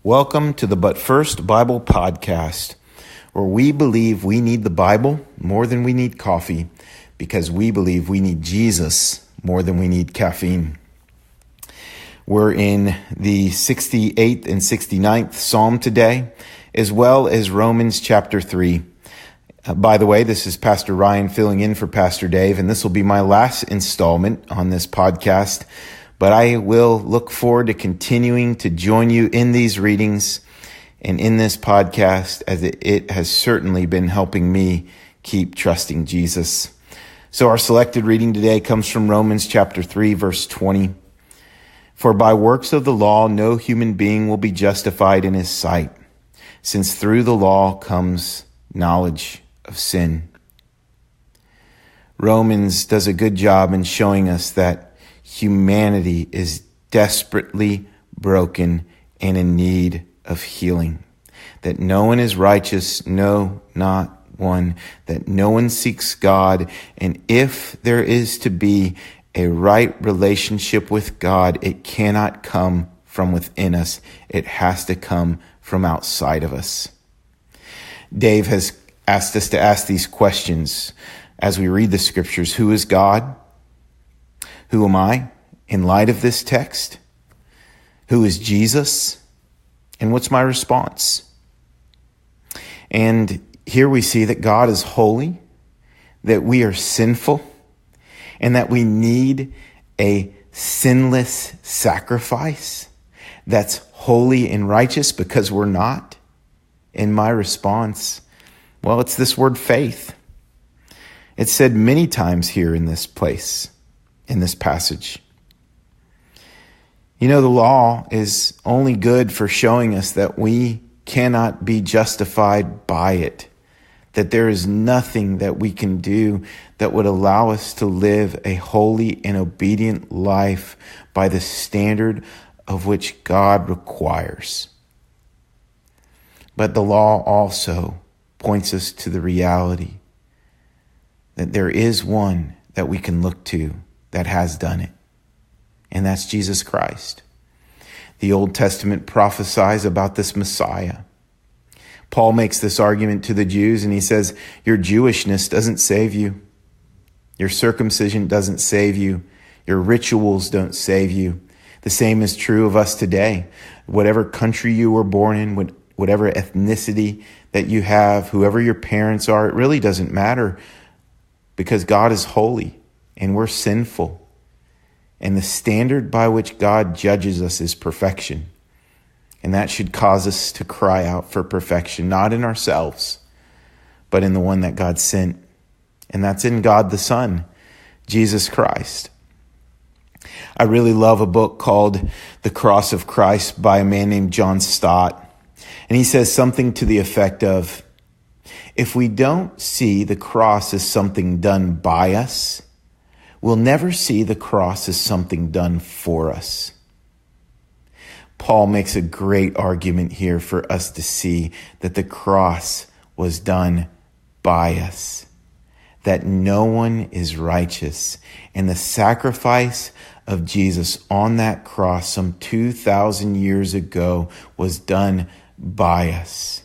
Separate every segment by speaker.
Speaker 1: Welcome to the But First Bible Podcast, where we believe we need the Bible more than we need coffee, because we believe we need Jesus more than we need caffeine. We're in the 68th and 69th Psalm today, as well as Romans chapter 3. By the way, this is Pastor Ryan filling in for Pastor Dave, and this will be my last installment on this podcast. But I will look forward to continuing to join you in these readings and in this podcast, as it has certainly been helping me keep trusting Jesus. So our selected reading today comes from Romans chapter 3, verse 20. For by works of the law, no human being will be justified in his sight, since through the law comes knowledge of sin. Romans does a good job in showing us that humanity is desperately broken and in need of healing. That no one is righteous, no, not one. That no one seeks God. And if there is to be a right relationship with God, it cannot come from within us. It has to come from outside of us. Dave has asked us to ask these questions as we read the scriptures. Who is God? Who am I in light of this text? Who is Jesus? And what's my response? And here we see that God is holy, that we are sinful, and that we need a sinless sacrifice that's holy and righteous because we're not. And my response, well, it's this word faith. It's said many times here in this place, in this passage. You know, the law is only good for showing us that we cannot be justified by it, that there is nothing that we can do that would allow us to live a holy and obedient life by the standard of which God requires. But the law also points us to the reality that there is one that we can look to that has done it, and that's Jesus Christ. The Old Testament prophesies about this Messiah. Paul makes this argument to the Jews, and he says, your Jewishness doesn't save you. Your circumcision doesn't save you. Your rituals don't save you. The same is true of us today. Whatever country you were born in, whatever ethnicity that you have, whoever your parents are, it really doesn't matter, because God is holy and we're sinful. And the standard by which God judges us is perfection. And that should cause us to cry out for perfection, not in ourselves, but in the one that God sent. And that's in God the Son, Jesus Christ. I really love a book called The Cross of Christ by a man named John Stott. And he says something to the effect of, if we don't see the cross as something done by us, we'll never see the cross as something done for us. Paul makes a great argument here for us to see that the cross was done by us, that no one is righteous, and the sacrifice of Jesus on that cross some 2,000 years ago was done by us.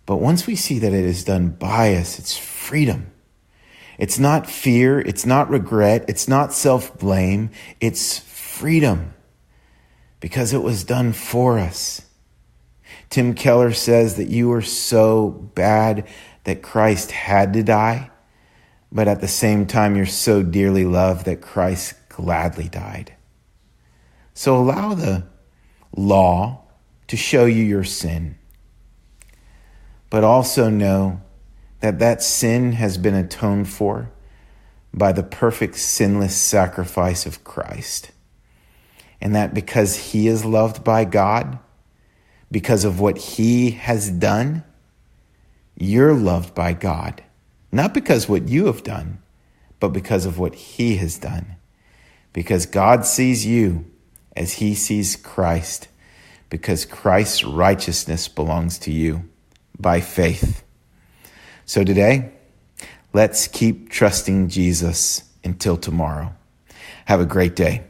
Speaker 1: But once we see that it is done by us, it's freedom. It's not fear. It's not regret. It's not self-blame. It's freedom because it was done for us. Tim Keller says that you were so bad that Christ had to die, but at the same time, you're so dearly loved that Christ gladly died. So allow the law to show you your sin, but also know that that sin has been atoned for by the perfect sinless sacrifice of Christ. And that because he is loved by God, because of what he has done, you're loved by God. Not because what you have done, but because of what he has done. Because God sees you as he sees Christ, because Christ's righteousness belongs to you by faith. So today, let's keep trusting Jesus until tomorrow. Have a great day.